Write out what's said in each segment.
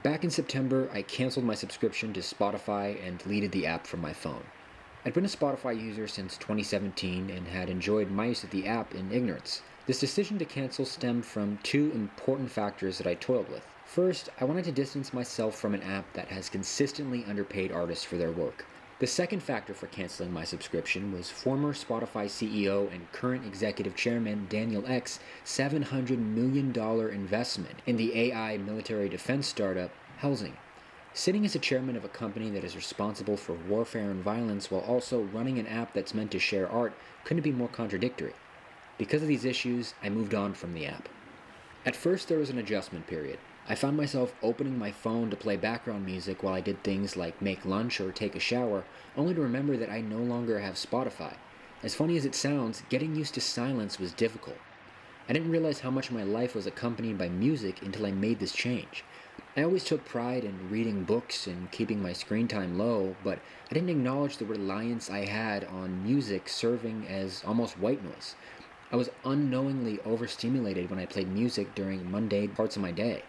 Back in September, I canceled my subscription to Spotify and deleted the app from my phone. I'd been a Spotify user since 2017 and had enjoyed my use of the app in ignorance. This decision to cancel stemmed from two important factors that I toiled with. First, I wanted to distance myself from an app that has consistently underpaid artists for their work. The second factor for canceling my subscription was former Spotify CEO and current executive chairman Daniel Ek's $700 million investment in the AI military defense startup Helsing. Sitting as a chairman of a company that is responsible for warfare and violence while also running an app that's meant to share art couldn't be more contradictory. Because of these issues, I moved on from the app. At first, there was an adjustment period. I found myself opening my phone to play background music while I did things like make lunch or take a shower, only to remember that I no longer have Spotify. As funny as it sounds, getting used to silence was difficult. I didn't realize how much my life was accompanied by music until I made this change. I always took pride in reading books and keeping my screen time low, but I didn't acknowledge the reliance I had on music serving as almost white noise. I was unknowingly overstimulated when I played music during mundane parts of my day.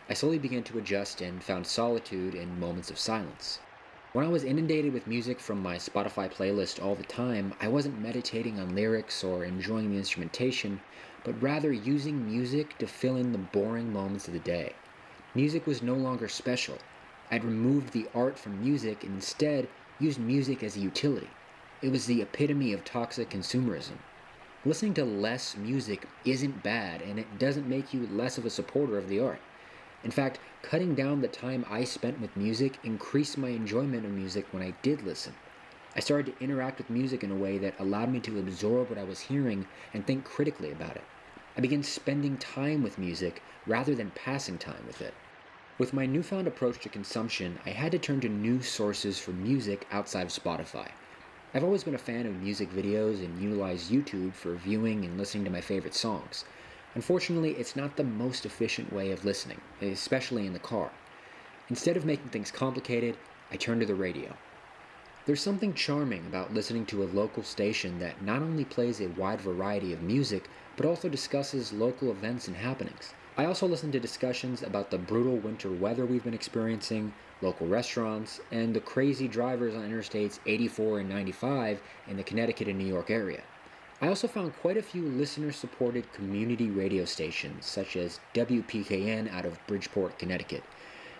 I slowly began to adjust and found solitude in moments of silence. When I was inundated with music from my Spotify playlist all the time, I wasn't meditating on lyrics or enjoying the instrumentation, but rather using music to fill in the boring moments of the day. Music was no longer special. I'd removed the art from music and instead used music as a utility. It was the epitome of toxic consumerism. Listening to less music isn't bad, and it doesn't make you less of a supporter of the art. In fact, cutting down the time I spent with music increased my enjoyment of music when I did listen. I started to interact with music in a way that allowed me to absorb what I was hearing and think critically about it. I began spending time with music rather than passing time with it. With my newfound approach to consumption, I had to turn to new sources for music outside of Spotify. I've always been a fan of music videos and utilized YouTube for viewing and listening to my favorite songs. Unfortunately, it's not the most efficient way of listening, especially in the car. Instead of making things complicated, I turned to the radio. There's something charming about listening to a local station that not only plays a wide variety of music, but also discusses local events and happenings. I also listen to discussions about the brutal winter weather we've been experiencing, local restaurants, and the crazy drivers on Interstates 84 and 95 in the Connecticut and New York area. I also found quite a few listener-supported community radio stations, such as WPKN out of Bridgeport, Connecticut.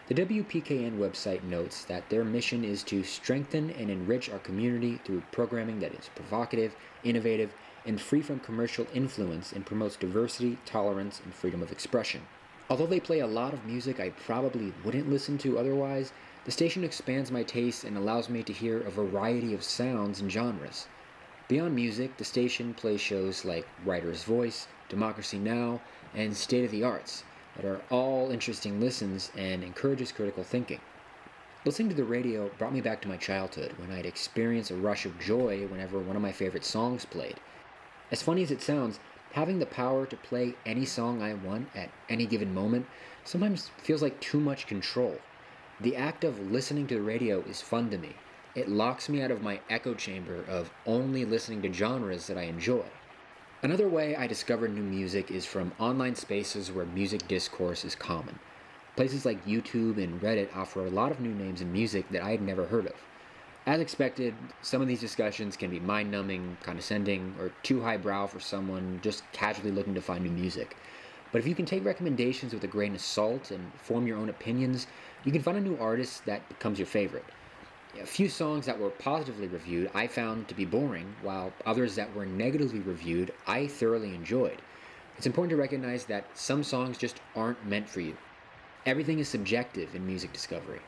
The WPKN website notes that their mission is to strengthen and enrich our community through programming that is provocative, innovative, and free from commercial influence and promotes diversity, tolerance, and freedom of expression. Although they play a lot of music I probably wouldn't listen to otherwise, the station expands my taste and allows me to hear a variety of sounds and genres. Beyond music, the station plays shows like Writer's Voice, Democracy Now!, and State of the Arts that are all interesting listens and encourages critical thinking. Listening to the radio brought me back to my childhood when I'd experience a rush of joy whenever one of my favorite songs played. As funny as it sounds, having the power to play any song I want at any given moment sometimes feels like too much control. The act of listening to the radio is fun to me. It locks me out of my echo chamber of only listening to genres that I enjoy. Another way I discover new music is from online spaces where music discourse is common. Places like YouTube and Reddit offer a lot of new names in music that I had never heard of. As expected, some of these discussions can be mind-numbing, condescending, or too highbrow for someone just casually looking to find new music. But if you can take recommendations with a grain of salt and form your own opinions, you can find a new artist that becomes your favorite. A few songs that were positively reviewed I found to be boring, while others that were negatively reviewed I thoroughly enjoyed. It's important to recognize that some songs just aren't meant for you. Everything is subjective in music discovery.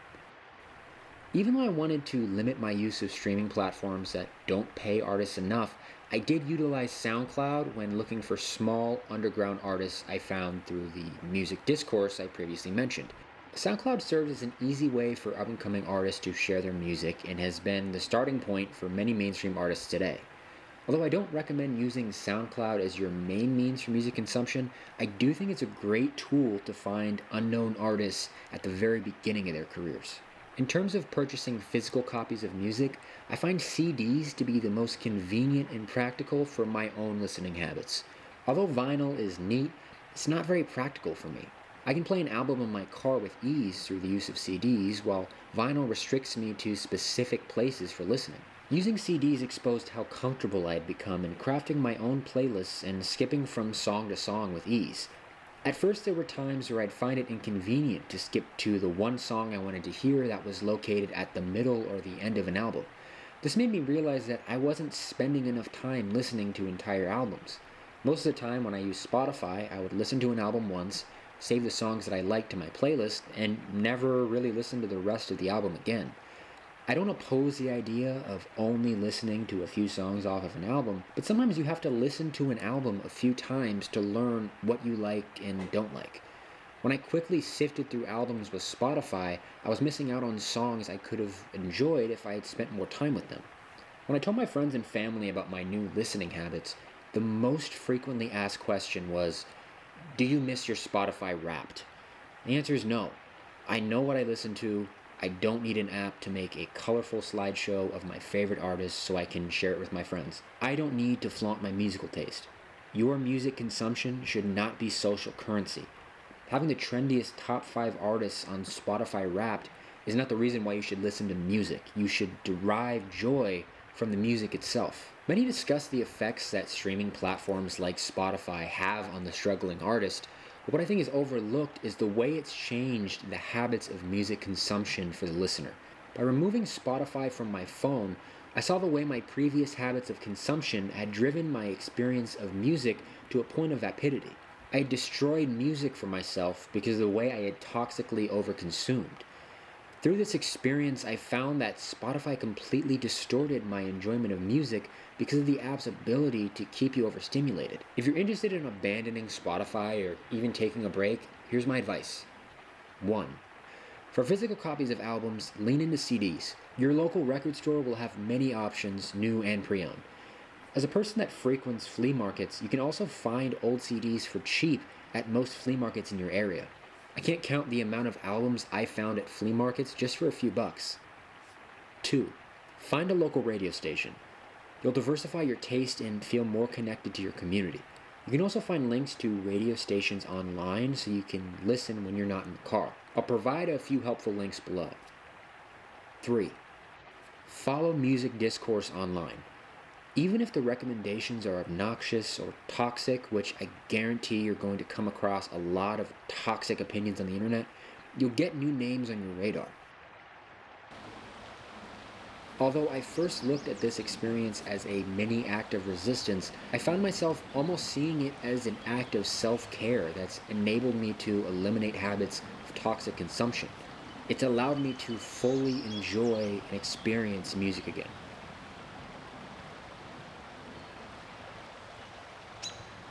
Even though I wanted to limit my use of streaming platforms that don't pay artists enough, I did utilize Soundcloud when looking for small underground artists I found through the music discourse I previously mentioned. SoundCloud serves as an easy way for up-and-coming artists to share their music and has been the starting point for many mainstream artists today. Although I don't recommend using SoundCloud as your main means for music consumption, I do think it's a great tool to find unknown artists at the very beginning of their careers. In terms of purchasing physical copies of music, I find CDs to be the most convenient and practical for my own listening habits. Although vinyl is neat, it's not very practical for me. I can play an album in my car with ease through the use of CDs, while vinyl restricts me to specific places for listening. Using CDs exposed how comfortable I had become in crafting my own playlists and skipping from song to song with ease. At first, there were times where I'd find it inconvenient to skip to the one song I wanted to hear that was located at the middle or the end of an album. This made me realize that I wasn't spending enough time listening to entire albums. Most of the time when I used Spotify, I would listen to an album once, save the songs that I liked to my playlist, and never really listen to the rest of the album again. I don't oppose the idea of only listening to a few songs off of an album, but sometimes you have to listen to an album a few times to learn what you like and don't like. When I quickly sifted through albums with Spotify, I was missing out on songs I could have enjoyed if I had spent more time with them. When I told my friends and family about my new listening habits, the most frequently asked question was, "Do you miss your Spotify Wrapped?" The answer is no. I know what I listen to. I don't need an app to make a colorful slideshow of my favorite artists so I can share it with my friends. I don't need to flaunt my musical taste. Your music consumption should not be social currency. Having the trendiest top 5 artists on Spotify Wrapped is not the reason why you should listen to music. You should derive joy from the music itself. Many discuss the effects that streaming platforms like Spotify have on the struggling artist. But what I think is overlooked is the way it's changed the habits of music consumption for the listener. By removing Spotify from my phone, I saw the way my previous habits of consumption had driven my experience of music to a point of vapidity. I had destroyed music for myself because of the way I had toxically overconsumed. Through this experience, I found that Spotify completely distorted my enjoyment of music because of the app's ability to keep you overstimulated. If you're interested in abandoning Spotify or even taking a break, here's my advice. 1. For physical copies of albums, lean into CDs. Your local record store will have many options, new and pre-owned. As a person that frequents flea markets, you can also find old CDs for cheap at most flea markets in your area. I can't count the amount of albums I found at flea markets just for a few bucks. 2. Find a local radio station. You'll diversify your taste and feel more connected to your community. You can also find links to radio stations online so you can listen when you're not in the car. I'll provide a few helpful links below. 3. Follow music discourse online. Even if the recommendations are obnoxious or toxic, which I guarantee you're going to come across a lot of toxic opinions on the internet, you'll get new names on your radar. Although I first looked at this experience as a mini act of resistance, I found myself almost seeing it as an act of self-care that's enabled me to eliminate habits of toxic consumption. It's allowed me to fully enjoy and experience music again.